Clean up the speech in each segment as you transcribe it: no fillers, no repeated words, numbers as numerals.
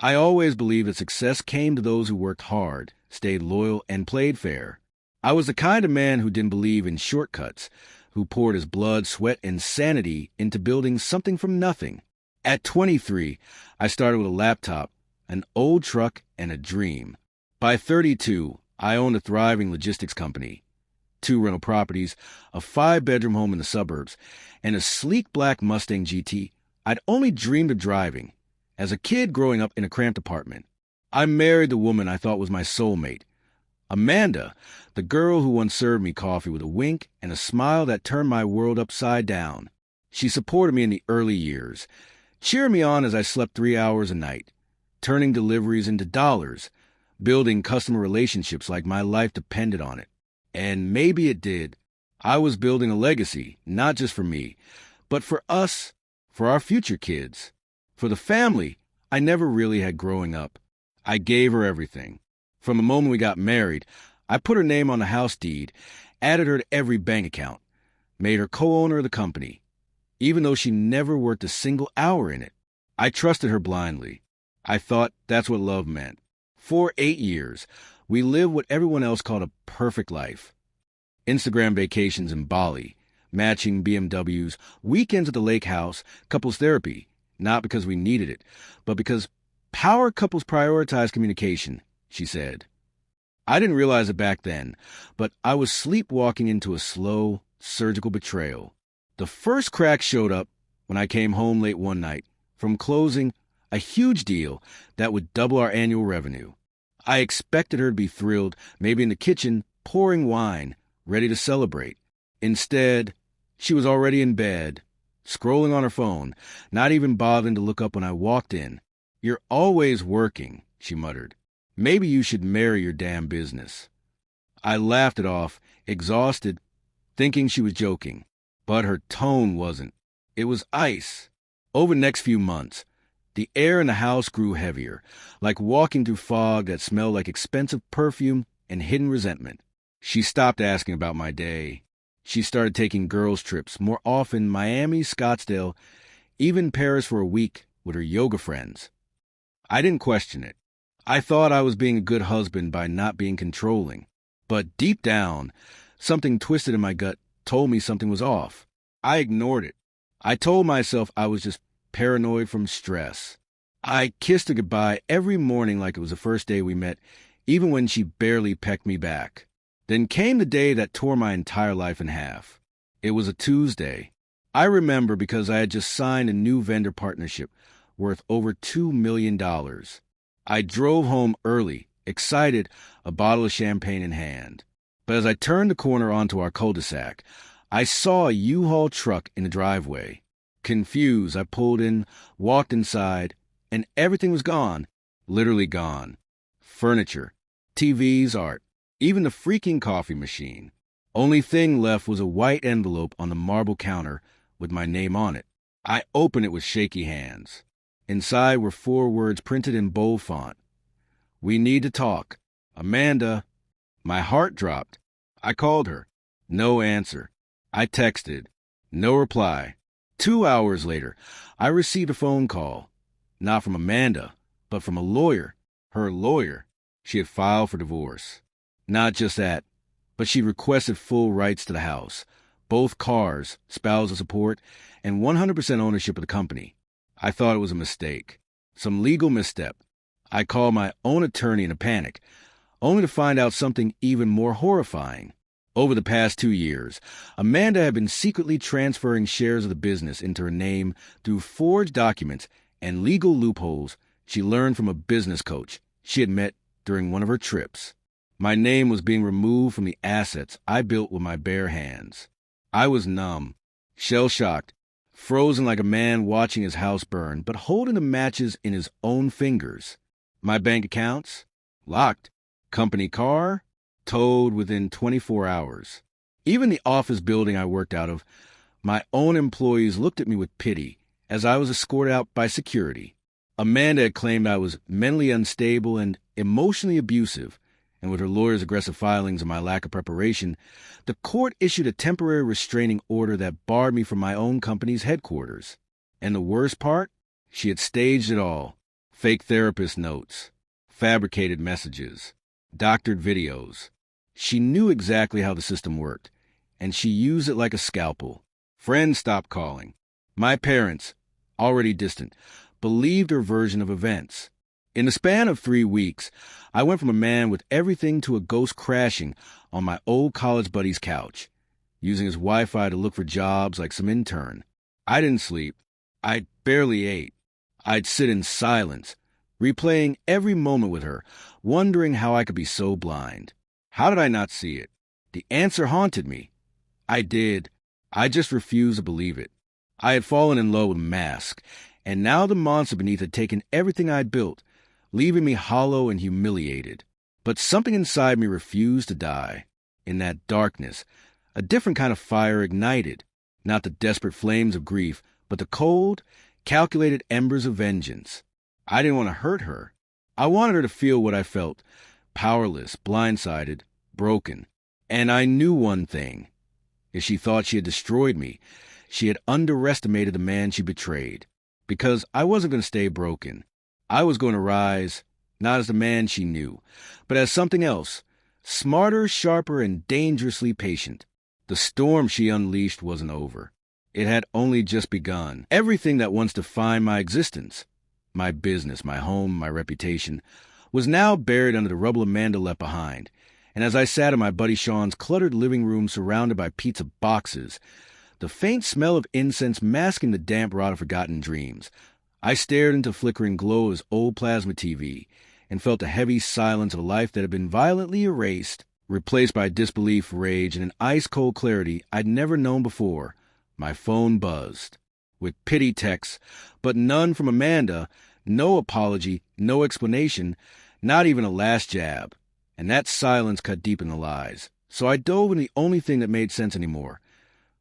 I always believed that success came to those who worked hard, stayed loyal, and played fair. I was the kind of man who didn't believe in shortcuts, who poured his blood, sweat, and sanity into building something from nothing. At 23, I started with a laptop, an old truck, and a dream. By 32, I owned a thriving logistics company, 2 rental properties, a 5-bedroom home in the suburbs, and a sleek black Mustang GT I'd only dreamed of driving. As a kid growing up in a cramped apartment, I married the woman I thought was my soulmate. Amanda, the girl who once served me coffee with a wink and a smile that turned my world upside down. She supported me in the early years, cheering me on as I slept 3 hours a night, turning deliveries into dollars, building customer relationships like my life depended on it. And maybe it did. I was building a legacy, not just for me, but for us, for our future kids, for the family I never really had growing up. I gave her everything. From the moment we got married, I put her name on the house deed, added her to every bank account, made her co-owner of the company, even though she never worked a single hour in it. I trusted her blindly. I thought that's what love meant. For 8 years, we lived what everyone else called a perfect life. Instagram vacations in Bali, matching BMWs, weekends at the lake house, couples therapy, not because we needed it, but because power couples prioritize communication, she said. I didn't realize it back then, but I was sleepwalking into a slow, surgical betrayal. The first crack showed up when I came home late one night from closing a huge deal that would double our annual revenue. I expected her to be thrilled, maybe in the kitchen, pouring wine, ready to celebrate. Instead, she was already in bed, scrolling on her phone, not even bothering to look up when I walked in. "You're always working," she muttered. "Maybe you should marry your damn business." I laughed it off, exhausted, thinking she was joking. But her tone wasn't. It was ice. Over the next few months, the air in the house grew heavier, like walking through fog that smelled like expensive perfume and hidden resentment. She stopped asking about my day. She started taking girls' trips, more often Miami, Scottsdale, even Paris for a week with her yoga friends. I didn't question it. I thought I was being a good husband by not being controlling. But deep down, something twisted in my gut told me something was off. I ignored it. I told myself I was just paranoid from stress. I kissed her goodbye every morning like it was the first day we met, even when she barely pecked me back. Then came the day that tore my entire life in half. It was a Tuesday. I remember because I had just signed a new vendor partnership worth over $2 million. I drove home early, excited, a bottle of champagne in hand. But as I turned the corner onto our cul-de-sac, I saw a U-Haul truck in the driveway. Confused, I pulled in, walked inside, and everything was gone. Literally gone. Furniture, TVs, art, even the freaking coffee machine. Only thing left was a white envelope on the marble counter with my name on it. I opened it with shaky hands. Inside were 4 words printed in bold font. "We need to talk. Amanda." My heart dropped. I called her. No answer. I texted. No reply. 2 hours later, I received a phone call. Not from Amanda, but from a lawyer. Her lawyer. She had filed for divorce. Not just that, but she requested full rights to the house, both cars, spousal support, and 100% ownership of the company. I thought it was a mistake. Some legal misstep. I called my own attorney in a panic, only to find out something even more horrifying. Over the past 2 years, Amanda had been secretly transferring shares of the business into her name through forged documents and legal loopholes she learned from a business coach she had met during one of her trips. My name was being removed from the assets I built with my bare hands. I was numb, shell-shocked, frozen like a man watching his house burn, but holding the matches in his own fingers. My bank accounts? Locked. Company car? Towed within 24 hours. Even the office building I worked out of, my own employees looked at me with pity as I was escorted out by security. Amanda had claimed I was mentally unstable and emotionally abusive, and with her lawyer's aggressive filings and my lack of preparation, the court issued a temporary restraining order that barred me from my own company's headquarters. And the worst part? She had staged it all. Fake therapist notes, fabricated messages, doctored videos. She knew exactly how the system worked, and she used it like a scalpel. Friends stopped calling. My parents, already distant, believed her version of events. In the span of 3 weeks, I went from a man with everything to a ghost crashing on my old college buddy's couch, using his Wi-Fi to look for jobs like some intern. I didn't sleep. I barely ate. I'd sit in silence, replaying every moment with her, wondering how I could be so blind. How did I not see it? The answer haunted me. I did. I just refused to believe it. I had fallen in love with a mask, and now the monster beneath had taken everything I'd built, leaving me hollow and humiliated. But something inside me refused to die. In that darkness, a different kind of fire ignited, not the desperate flames of grief, but the cold, calculated embers of vengeance. I didn't want to hurt her. I wanted her to feel what I felt, powerless, blindsided, broken. And I knew one thing. If she thought she had destroyed me, she had underestimated the man she betrayed. Because I wasn't going to stay broken. I was going to rise, not as the man she knew, but as something else, smarter, sharper, and dangerously patient. The storm she unleashed wasn't over. It had only just begun. Everything that once defined my existence, my business, my home, my reputation, was now buried under the rubble Amanda left behind. And as I sat in my buddy Sean's cluttered living room surrounded by pizza boxes, the faint smell of incense masking the damp rot of forgotten dreams, I stared into the flickering glow of his old plasma TV and felt the heavy silence of a life that had been violently erased, replaced by disbelief, rage, and an ice-cold clarity I'd never known before. My phone buzzed, with pity texts, but none from Amanda, no apology, no explanation, not even a last jab. And that silence cut deep in the lies. So I dove into the only thing that made sense anymore,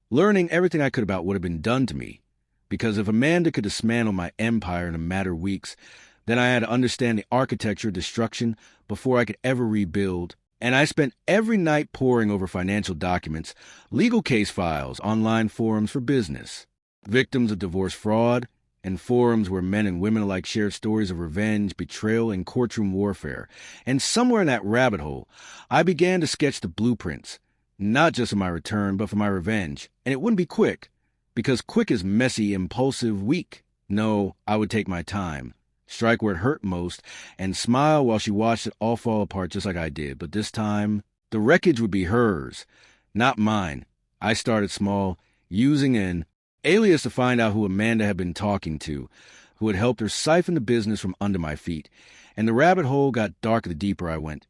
learning everything I could about what had been done to me. Because if Amanda could dismantle my empire in a matter of weeks, then I had to understand the architecture of destruction before I could ever rebuild. And I spent every night poring over financial documents, legal case files, online forums for business, victims of divorce fraud, and forums where men and women alike shared stories of revenge, betrayal, and courtroom warfare. And somewhere in that rabbit hole, I began to sketch the blueprints, not just for my return, but for my revenge. And it wouldn't be quick, because quick is messy, impulsive, weak. No, I would take my time, strike where it hurt most, and smile while she watched it all fall apart just like I did. But this time, the wreckage would be hers, not mine. I started small, using an alias to find out who Amanda had been talking to, who had helped her siphon the business from under my feet. And the rabbit hole got darker the deeper I went.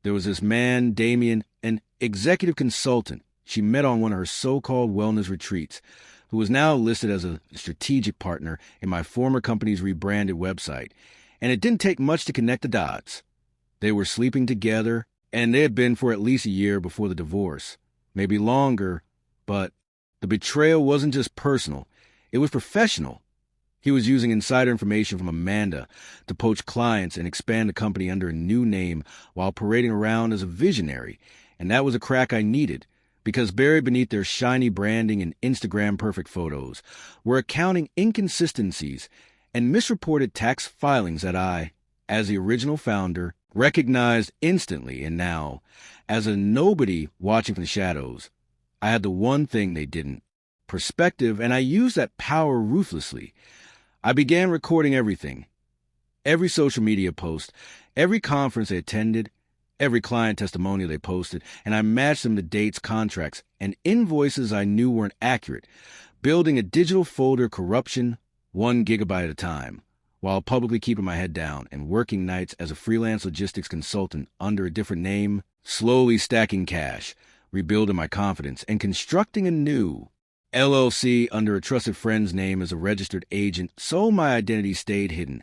There was this man, Damien, an executive consultant she met on one of her so-called wellness retreats, who was now listed as a strategic partner in my former company's rebranded website. And it didn't take much to connect the dots. They were sleeping together, and they had been for at least a year before the divorce. Maybe longer, but the betrayal wasn't just personal. It was professional. He was using insider information from Amanda to poach clients and expand the company under a new name while parading around as a visionary. And that was a crack I needed, because buried beneath their shiny branding and Instagram-perfect photos were accounting inconsistencies and misreported tax filings that I, as the original founder, recognized instantly. And now, as a nobody watching from the shadows, I had the one thing they didn't: perspective, and I used that power ruthlessly. I began recording everything, every social media post, every conference they attended, every client testimonial they posted, and I matched them to dates, contracts, and invoices I knew weren't accurate, building a digital folder of corruption 1 gigabyte at a time, while publicly keeping my head down and working nights as a freelance logistics consultant under a different name, slowly stacking cash, rebuilding my confidence, and constructing a new LLC under a trusted friend's name as a registered agent, so my identity stayed hidden.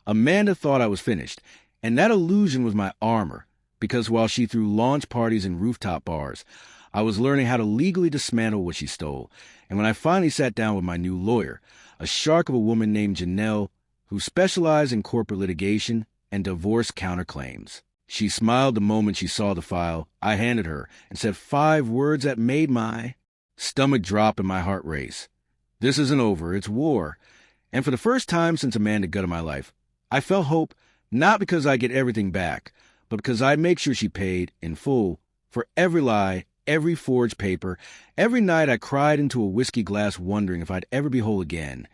Amanda thought I was finished, and that illusion was my armor, because while she threw launch parties and rooftop bars, I was learning how to legally dismantle what she stole. And when I finally sat down with my new lawyer, a shark of a woman named Janelle, who specialized in corporate litigation and divorce counterclaims, she smiled the moment she saw the file I handed her and said 5 words that made my stomach drop and my heart race. This isn't over, it's war. And for the first time since Amanda gutted my life, I felt hope not because I get everything back, but because I make sure she paid in full for every lie, every forged paper, every night I cried into a whiskey glass wondering if I'd ever be whole again.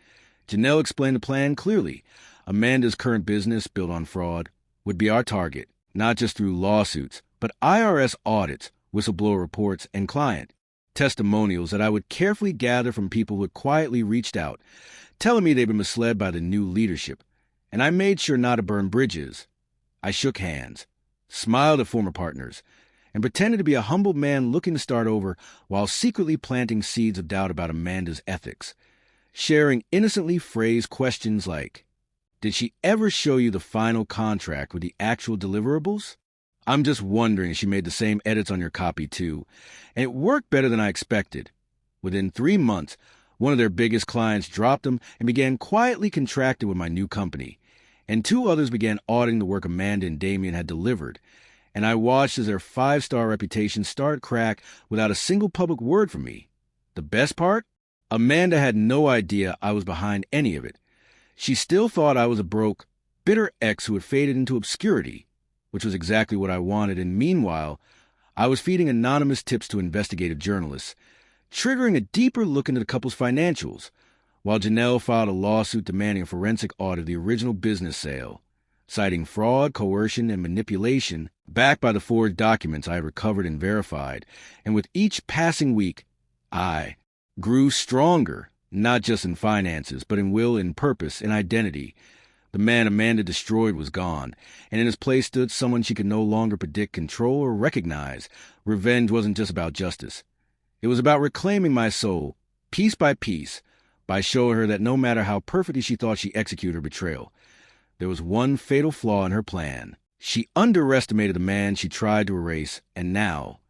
Janelle explained the plan clearly. Amanda's current business, built on fraud, would be our target, not just through lawsuits, but IRS audits, whistleblower reports, and client testimonials that I would carefully gather from people who had quietly reached out, telling me they'd been misled by the new leadership. And I made sure not to burn bridges. I shook hands, smiled at former partners, and pretended to be a humble man looking to start over while secretly planting seeds of doubt about Amanda's ethics, sharing innocently phrased questions like, "Did she ever show you the final contract with the actual deliverables? I'm just wondering if she made the same edits on your copy too." And it worked better than I expected. Within 3 months, one of their biggest clients dropped them and began quietly contracting with my new company. And 2 others began auditing the work Amanda and Damien had delivered. And I watched as their 5-star reputation started to crack without a single public word from me. The best part? Amanda had no idea I was behind any of it. She still thought I was a broke, bitter ex who had faded into obscurity, which was exactly what I wanted, and meanwhile, I was feeding anonymous tips to investigative journalists, triggering a deeper look into the couple's financials, while Janelle filed a lawsuit demanding a forensic audit of the original business sale, citing fraud, coercion, and manipulation, backed by the forged documents I had recovered and verified. And with each passing week, I grew stronger, not just in finances, but in will, in purpose, in identity. The man Amanda destroyed was gone, and in his place stood someone she could no longer predict, control, or recognize. Revenge wasn't just about justice. It was about reclaiming my soul, piece by piece, by showing her that no matter how perfectly she thought she executed her betrayal, there was one fatal flaw in her plan. She underestimated the man she tried to erase, and now,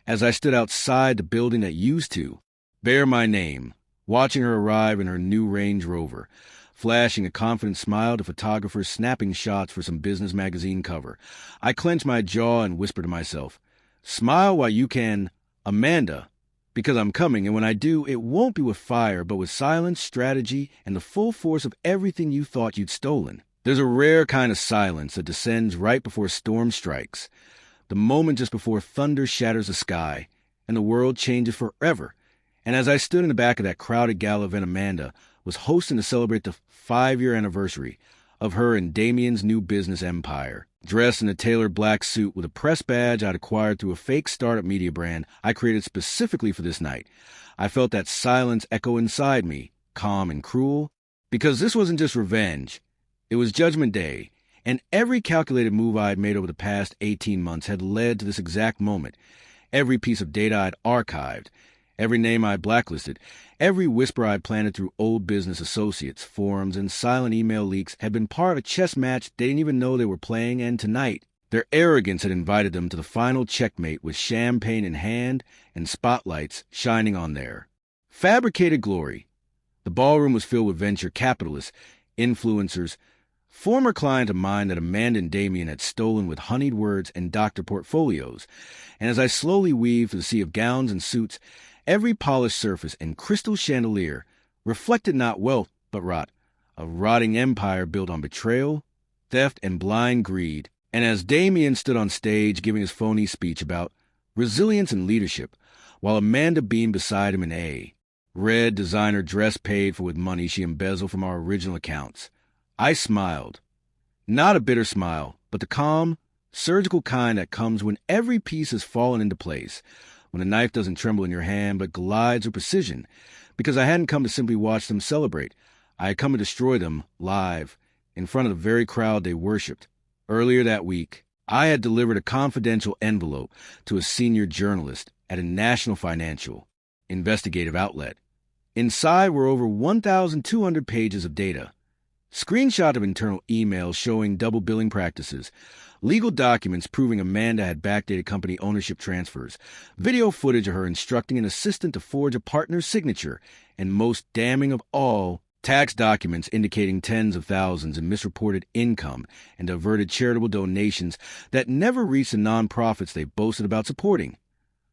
as I stood outside the building that used to bear my name, watching her arrive in her new Range Rover, flashing a confident smile to photographers snapping shots for some business magazine cover, I clenched my jaw and whispered to myself, "Smile while you can, Amanda, because I'm coming, and when I do, it won't be with fire, but with silence, strategy, and the full force of everything you thought you'd stolen." There's a rare kind of silence that descends right before a storm strikes, the moment just before thunder shatters the sky, and the world changes forever. And as I stood in the back of that crowded gala event Amanda was hosting to celebrate the 5-year anniversary of her and Damien's new business empire, dressed in a tailored black suit with a press badge I'd acquired through a fake startup media brand I created specifically for this night, I felt that silence echo inside me, calm and cruel, because this wasn't just revenge. It was Judgment Day, and every calculated move I had made over the past 18 months had led to this exact moment. Every piece of data I'd archived, every name I blacklisted, every whisper I planted through old business associates, forums, and silent email leaks had been part of a chess match they didn't even know they were playing, and tonight, their arrogance had invited them to the final checkmate with champagne in hand and spotlights shining on their fabricated glory. The ballroom was filled with venture capitalists, influencers, former client of mine that Amanda and Damien had stolen with honeyed words and doctor portfolios. And as I slowly weaved through the sea of gowns and suits, every polished surface and crystal chandelier reflected not wealth, but rot, a rotting empire built on betrayal, theft, and blind greed. And as Damien stood on stage giving his phony speech about resilience and leadership, while Amanda beamed beside him in a red designer dress paid for with money she embezzled from our original accounts, I smiled. Not a bitter smile, but the calm, surgical kind that comes when every piece has fallen into place, when the knife doesn't tremble in your hand but glides with precision, because I hadn't come to simply watch them celebrate. I had come to destroy them live, in front of the very crowd they worshipped. Earlier that week, I had delivered a confidential envelope to a senior journalist at a national financial investigative outlet. Inside were over 1,200 pages of data, screenshot of internal emails showing double billing practices, legal documents proving Amanda had backdated company ownership transfers, video footage of her instructing an assistant to forge a partner's signature, and most damning of all, tax documents indicating tens of thousands in misreported income and diverted charitable donations that never reached the nonprofits they boasted about supporting.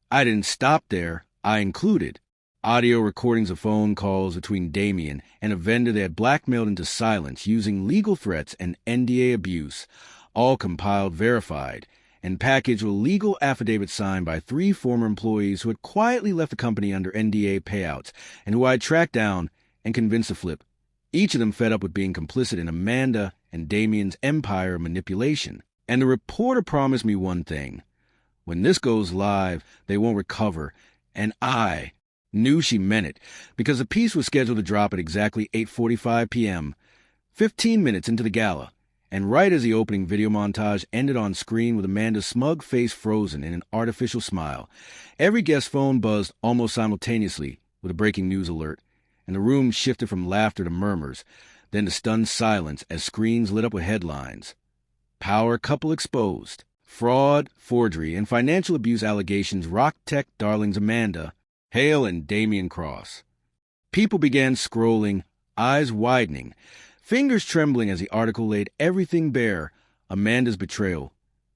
I didn't stop there. I included Audio recordings of phone calls between Damien and a vendor they had blackmailed into silence using legal threats and NDA abuse, all compiled, verified, and packaged with legal affidavits signed by 3 former employees who had quietly left the company under NDA payouts and who I had tracked down and convinced to flip, each of them fed up with being complicit in Amanda and Damien's empire of manipulation. And the reporter promised me one thing. When this goes live, they won't recover, and I knew she meant it, because the piece was scheduled to drop at exactly 8:45 p.m., 15 minutes into the gala, and right as the opening video montage ended on screen with Amanda's smug face frozen in an artificial smile, every guest's phone buzzed almost simultaneously with a breaking news alert, and the room shifted from laughter to murmurs, then to stunned silence as screens lit up with headlines. Power couple exposed. Fraud, forgery, and financial abuse allegations rock tech darlings Amanda, Hale, and Damien Cross. People began scrolling, eyes widening, fingers trembling as the article laid everything bare: Amanda's betrayal,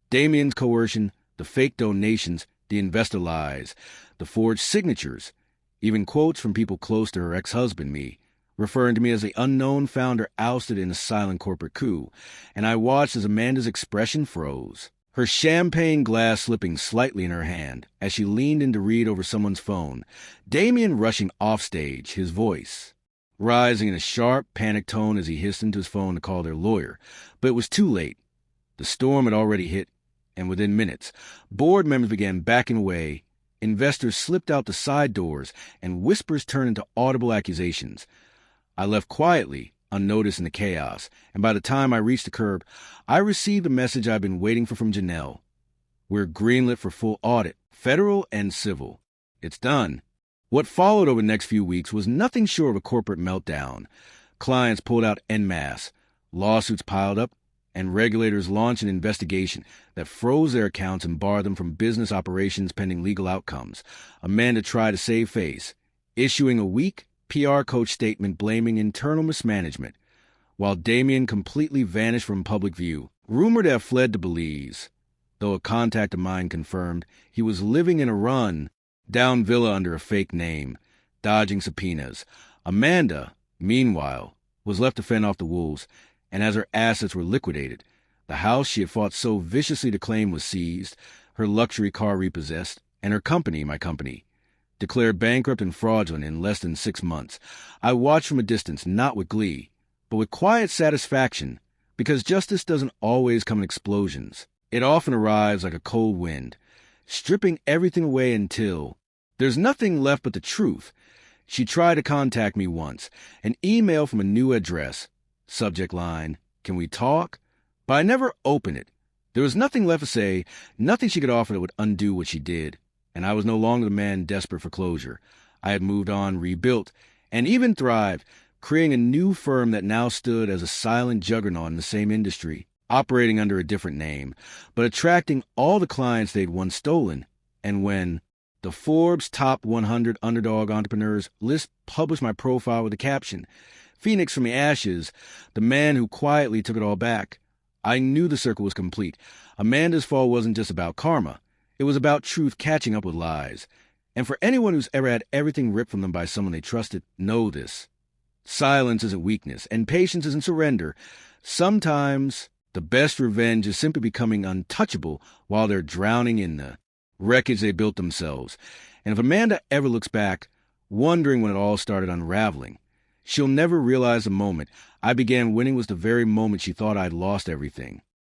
Damien's coercion, the fake donations, the investor lies, the forged signatures, even quotes from people close to her ex-husband, me, referring to me as the unknown founder ousted in a silent corporate coup, and I watched as Amanda's expression froze, her champagne glass slipping slightly in her hand as she leaned in to read over someone's phone, Damien rushing offstage, his voice rising in a sharp, panicked tone as he hissed into his phone to call their lawyer. But it was too late. The storm had already hit, and within minutes, board members began backing away, investors slipped out the side doors, and whispers turned into audible accusations. I left quietly, unnoticed in the chaos, and by the time I reached the curb, I received a message I'd been waiting for from Janelle. We're greenlit for full audit, federal and civil. It's done. What followed over the next few weeks was nothing short of a corporate meltdown. Clients pulled out en masse, lawsuits piled up, and regulators launched an investigation that froze their accounts and barred them from business operations pending legal outcomes. Amanda tried to save face, issuing a weak PR coach statement blaming internal mismanagement, while Damien completely vanished from public view, rumored to have fled to Belize, though a contact of mine confirmed he was living in a run-down villa under a fake name, dodging subpoenas. Amanda, meanwhile, was left to fend off the wolves, and as her assets were liquidated, the house she had fought so viciously to claim was seized, her luxury car repossessed, and her company, my company, declared bankrupt and fraudulent in less than 6 months. I watched from a distance, not with glee, but with quiet satisfaction, because justice doesn't always come in explosions. It often arrives like a cold wind, stripping everything away until there's nothing left but the truth. She tried to contact me once, an email from a new address. Subject line, "Can we talk?" But I never opened it. There was nothing left to say, nothing she could offer that would undo what she did. And I was no longer the man desperate for closure. I had moved on, rebuilt, and even thrived, creating a new firm that now stood as a silent juggernaut in the same industry, operating under a different name, but attracting all the clients they'd once stolen. And when the Forbes Top 100 Underdog Entrepreneurs list published my profile with the caption, "Phoenix from the Ashes, the man who quietly took it all back," I knew the circle was complete. Amanda's fall wasn't just about karma. It was about truth catching up with lies. And for anyone who's ever had everything ripped from them by someone they trusted, know this. Silence isn't weakness, and patience isn't surrender. Sometimes the best revenge is simply becoming untouchable while they're drowning in the wreckage they built themselves. And if Amanda ever looks back, wondering when it all started unraveling, she'll never realize the moment I began winning was the very moment she thought I'd lost everything.